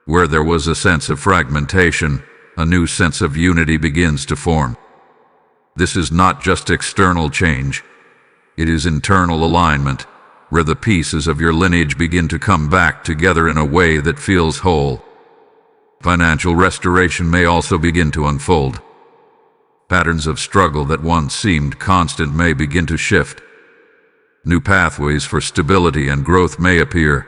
Where there was a sense of fragmentation, a new sense of unity begins to form. This is not just external change. It is internal alignment, where the pieces of your lineage begin to come back together in a way that feels whole. Financial restoration may also begin to unfold. Patterns of struggle that once seemed constant may begin to shift. New pathways for stability and growth may appear.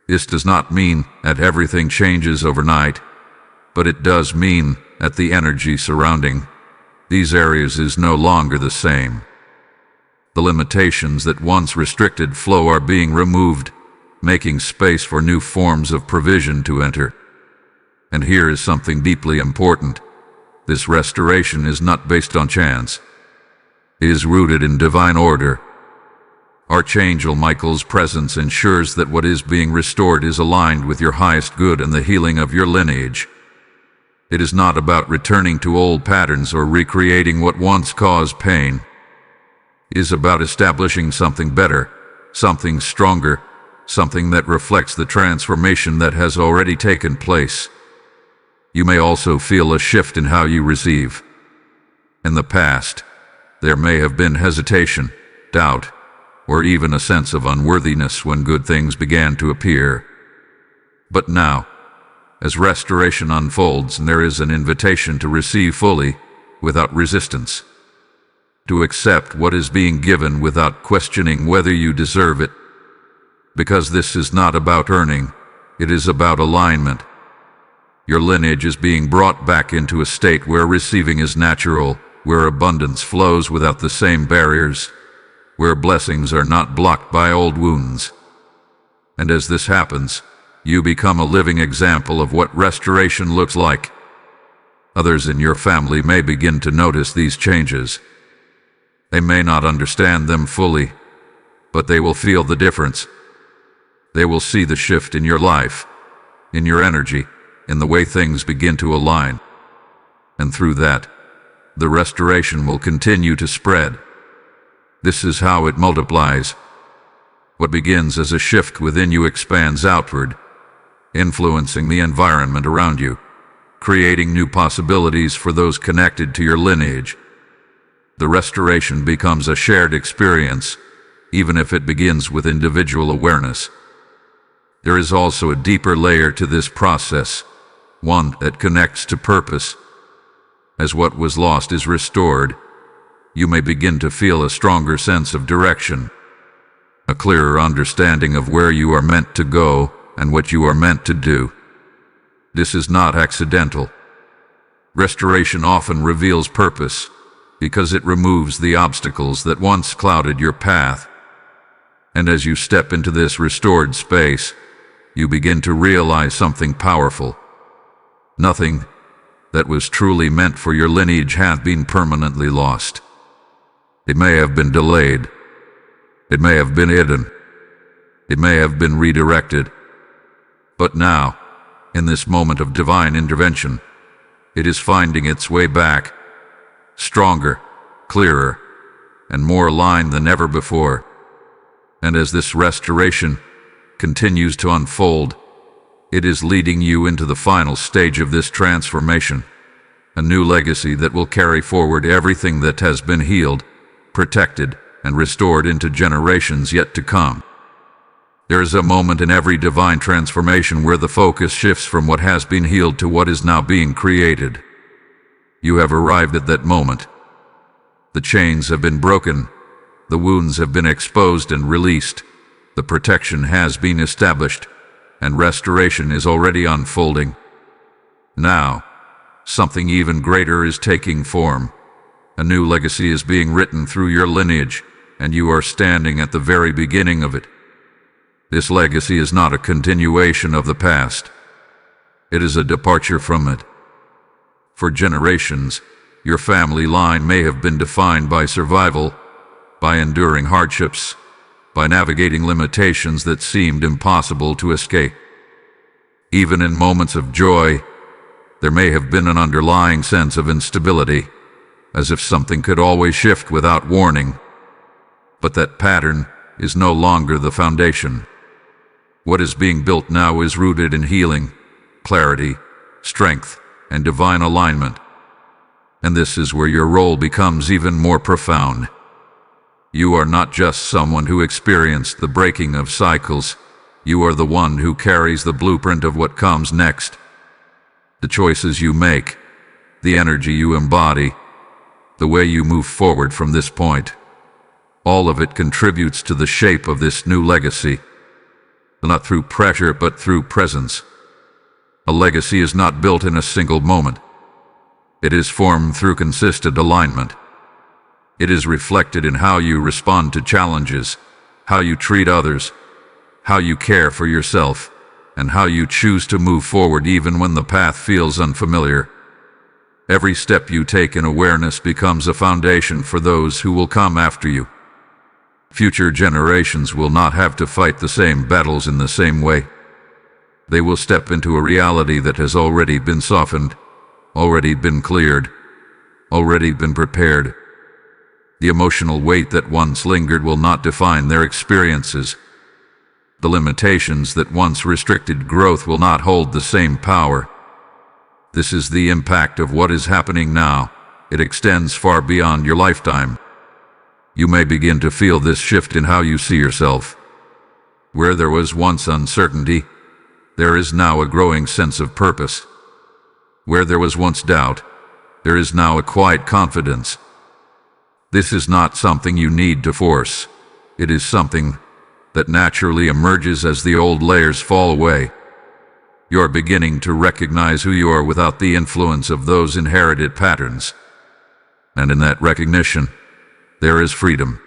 This does not mean that everything changes overnight, but it does mean that the energy surrounding these areas is no longer the same. The limitations that once restricted flow are being removed, making space for new forms of provision to enter. And here is something deeply important. This restoration is not based on chance. It is rooted in divine order. Archangel Michael's presence ensures that what is being restored is aligned with your highest good and the healing of your lineage. It is not about returning to old patterns or recreating what once caused pain. It is about establishing something better, something stronger, something that reflects the transformation that has already taken place. You may also feel a shift in how you receive. In the past, there may have been hesitation, doubt, or even a sense of unworthiness when good things began to appear. But now, as restoration unfolds, there is an invitation to receive fully, without resistance. To accept what is being given without questioning whether you deserve it. Because this is not about earning, it is about alignment. Your lineage is being brought back into a state where receiving is natural, where abundance flows without the same barriers, where blessings are not blocked by old wounds. And as this happens, you become a living example of what restoration looks like. Others in your family may begin to notice these changes. They may not understand them fully, but they will feel the difference. They will see the shift in your life, in your energy, in the way things begin to align. And through that, the restoration will continue to spread. This is how it multiplies. What begins as a shift within you expands outward, influencing the environment around you, creating new possibilities for those connected to your lineage. The restoration becomes a shared experience, even if it begins with individual awareness. There is also a deeper layer to this process, one that connects to purpose. As what was lost is restored, you may begin to feel a stronger sense of direction, a clearer understanding of where you are meant to go and what you are meant to do. This is not accidental. Restoration often reveals purpose because it removes the obstacles that once clouded your path. And as you step into this restored space, you begin to realize something powerful. Nothing that was truly meant for your lineage hath been permanently lost. It may have been delayed. It may have been hidden. It may have been redirected. But now, in this moment of divine intervention, it is finding its way back, stronger, clearer, and more aligned than ever before. And as this restoration continues to unfold, it is leading you into the final stage of this transformation, a new legacy that will carry forward everything that has been healed, protected, and restored into generations yet to come. There is a moment in every divine transformation where the focus shifts from what has been healed to what is now being created. You have arrived at that moment. The chains have been broken, the wounds have been exposed and released, the protection has been established, and restoration is already unfolding. Now, something even greater is taking form. A new legacy is being written through your lineage, and you are standing at the very beginning of it. This legacy is not a continuation of the past. It is a departure from it. For generations, your family line may have been defined by survival, by enduring hardships, by navigating limitations that seemed impossible to escape. Even in moments of joy, there may have been an underlying sense of instability, as if something could always shift without warning. But that pattern is no longer the foundation. What is being built now is rooted in healing, clarity, strength, and divine alignment. And this is where your role becomes even more profound. You are not just someone who experienced the breaking of cycles. You are the one who carries the blueprint of what comes next. The choices you make, the energy you embody, the way you move forward from this point, all of it contributes to the shape of this new legacy. Not through pressure, but through presence. A legacy is not built in a single moment. It is formed through consistent alignment. It is reflected in how you respond to challenges, how you treat others, how you care for yourself, and how you choose to move forward even when the path feels unfamiliar. Every step you take in awareness becomes a foundation for those who will come after you. Future generations will not have to fight the same battles in the same way. They will step into a reality that has already been softened, already been cleared, already been prepared. The emotional weight that once lingered will not define their experiences. The limitations that once restricted growth will not hold the same power. This is the impact of what is happening now. It extends far beyond your lifetime. You may begin to feel this shift in how you see yourself. Where there was once uncertainty, there is now a growing sense of purpose. Where there was once doubt, there is now a quiet confidence. This is not something you need to force. It is something that naturally emerges as the old layers fall away. You're beginning to recognize who you are without the influence of those inherited patterns. And in that recognition, there is freedom.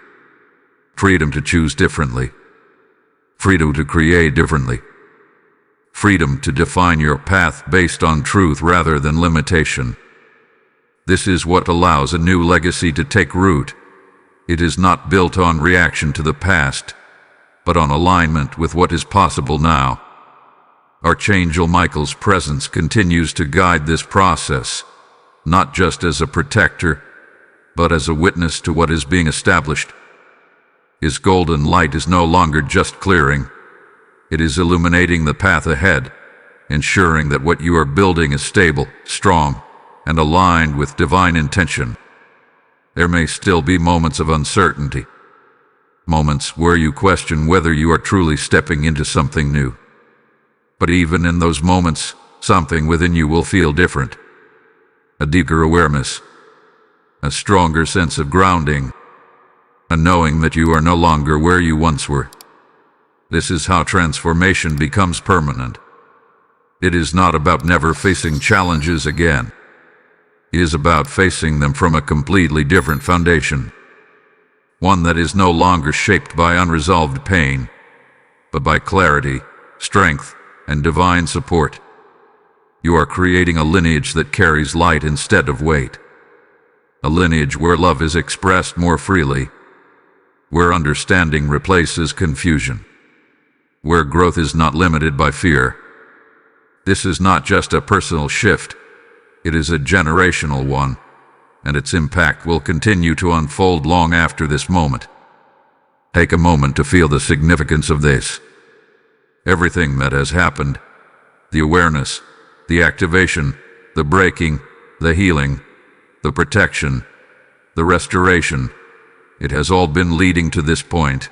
Freedom to choose differently. Freedom to create differently. Freedom to define your path based on truth rather than limitation. This is what allows a new legacy to take root. It is not built on reaction to the past, but on alignment with what is possible now. Archangel Michael's presence continues to guide this process, not just as a protector, but as a witness to what is being established. His golden light is no longer just clearing. It is illuminating the path ahead, ensuring that what you are building is stable, strong, and aligned with divine intention. There may still be moments of uncertainty, moments where you question whether you are truly stepping into something new. But even in those moments, something within you will feel different. A deeper awareness, a stronger sense of grounding, a knowing that you are no longer where you once were. This is how transformation becomes permanent. It is not about never facing challenges again. It is about facing them from a completely different foundation. One that is no longer shaped by unresolved pain, but by clarity, strength, and divine support. You are creating a lineage that carries light instead of weight. A lineage where love is expressed more freely, where understanding replaces confusion, where growth is not limited by fear. This is not just a personal shift, it is a generational one, and its impact will continue to unfold long after this moment. Take a moment to feel the significance of this. Everything that has happened, the awareness, the activation, the breaking, the healing, the protection, the restoration, it has all been leading to this point.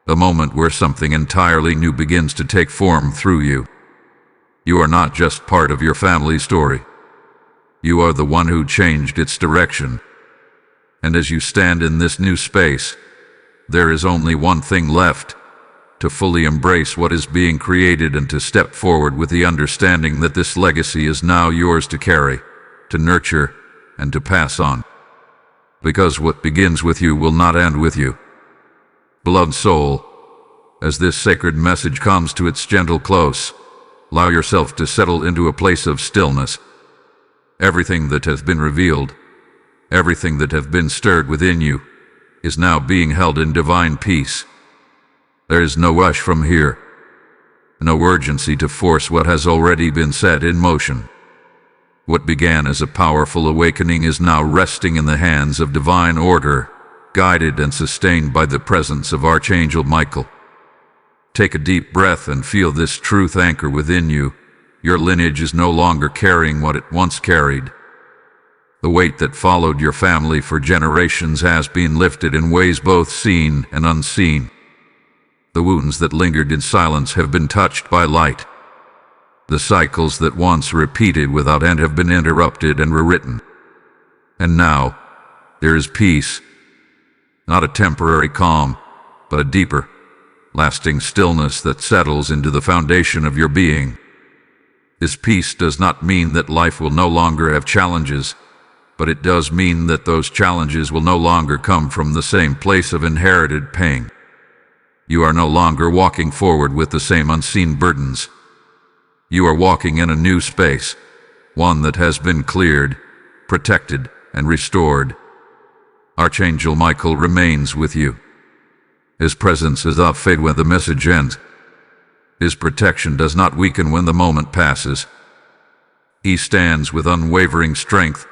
A moment where something entirely new begins to take form through you. You are not just part of your family's story. You are the one who changed its direction. And as you stand in this new space, there is only one thing left: to fully embrace what is being created and to step forward with the understanding that this legacy is now yours to carry, to nurture, and to pass on. Because what begins with you will not end with you. Beloved soul, as this sacred message comes to its gentle close, allow yourself to settle into a place of stillness. Everything that has been revealed, everything that has been stirred within you, is now being held in divine peace. There is no rush from here, no urgency to force what has already been set in motion. What began as a powerful awakening is now resting in the hands of divine order, guided and sustained by the presence of Archangel Michael. Take a deep breath and feel this truth anchor within you. Your lineage is no longer carrying what it once carried. The weight that followed your family for generations has been lifted in ways both seen and unseen. The wounds that lingered in silence have been touched by light. The cycles that once repeated without end have been interrupted and rewritten. And now, there is peace. Not a temporary calm, but a deeper, lasting stillness that settles into the foundation of your being. This peace does not mean that life will no longer have challenges, but it does mean that those challenges will no longer come from the same place of inherited pain. You are no longer walking forward with the same unseen burdens. You are walking in a new space, one that has been cleared, protected, and restored. Archangel Michael remains with you. His presence does not fade when the message ends. His protection does not weaken when the moment passes. He stands with unwavering strength,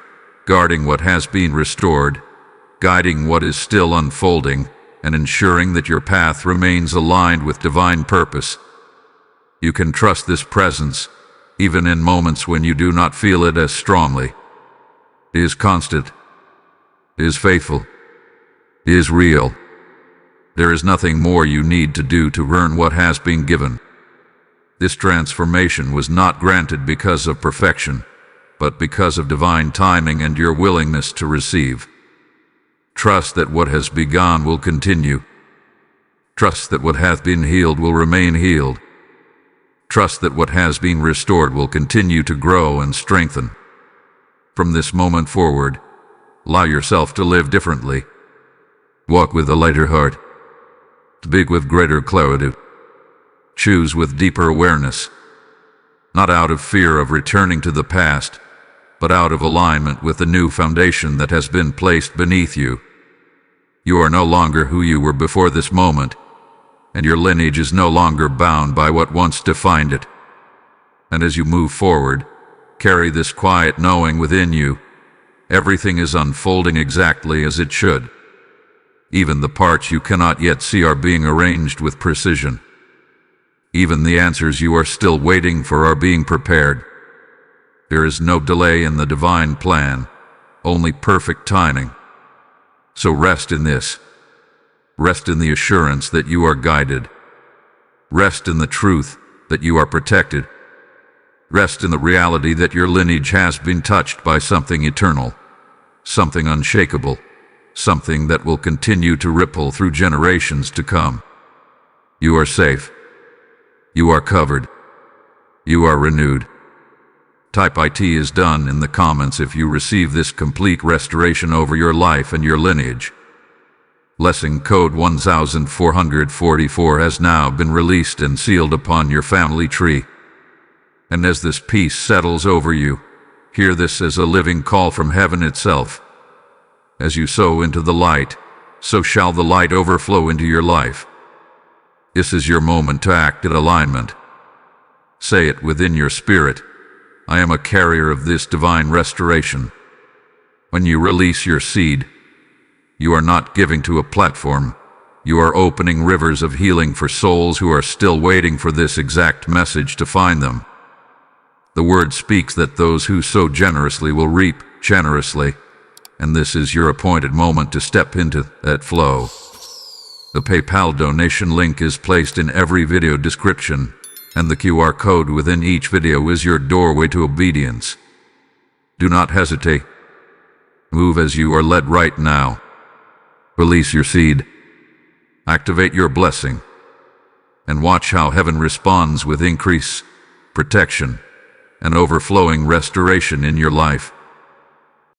guarding what has been restored, guiding what is still unfolding, and ensuring that your path remains aligned with divine purpose. You can trust this presence, even in moments when you do not feel it as strongly. It is constant. It is faithful. It is real. There is nothing more you need to do to earn what has been given. This transformation was not granted because of perfection, but because of divine timing and your willingness to receive. Trust that what has begun will continue. Trust that what hath been healed will remain healed. Trust that what has been restored will continue to grow and strengthen. From this moment forward, allow yourself to live differently. Walk with a lighter heart. Speak with greater clarity. Choose with deeper awareness, not out of fear of returning to the past, but out of alignment with the new foundation that has been placed beneath you. You are no longer who you were before this moment, and your lineage is no longer bound by what once defined it. And as you move forward, carry this quiet knowing within you: everything is unfolding exactly as it should. Even the parts you cannot yet see are being arranged with precision. Even the answers you are still waiting for are being prepared. There is no delay in the divine plan, only perfect timing. So rest in this. Rest in the assurance that you are guided. Rest in the truth that you are protected. Rest in the reality that your lineage has been touched by something eternal, something unshakable, something that will continue to ripple through generations to come. You are safe. You are covered. You are renewed. Type IT is done in the comments if you receive this complete restoration over your life and your lineage. Blessing code 1444 has now been released and sealed upon your family tree. And as this peace settles over you, hear this as a living call from heaven itself. As you sow into the light, so shall the light overflow into your life. This is your moment to act in alignment. Say it within your spirit. I am a carrier of this divine restoration. When you release your seed, you are not giving to a platform. You are opening rivers of healing for souls who are still waiting for this exact message to find them. The word speaks that those who sow generously will reap generously, and this is your appointed moment to step into that flow. The PayPal donation link is placed in every video description, and the QR code within each video is your doorway to obedience. Do not hesitate. Move as you are led right now. Release your seed. Activate your blessing. And watch how heaven responds with increase, protection, and overflowing restoration in your life.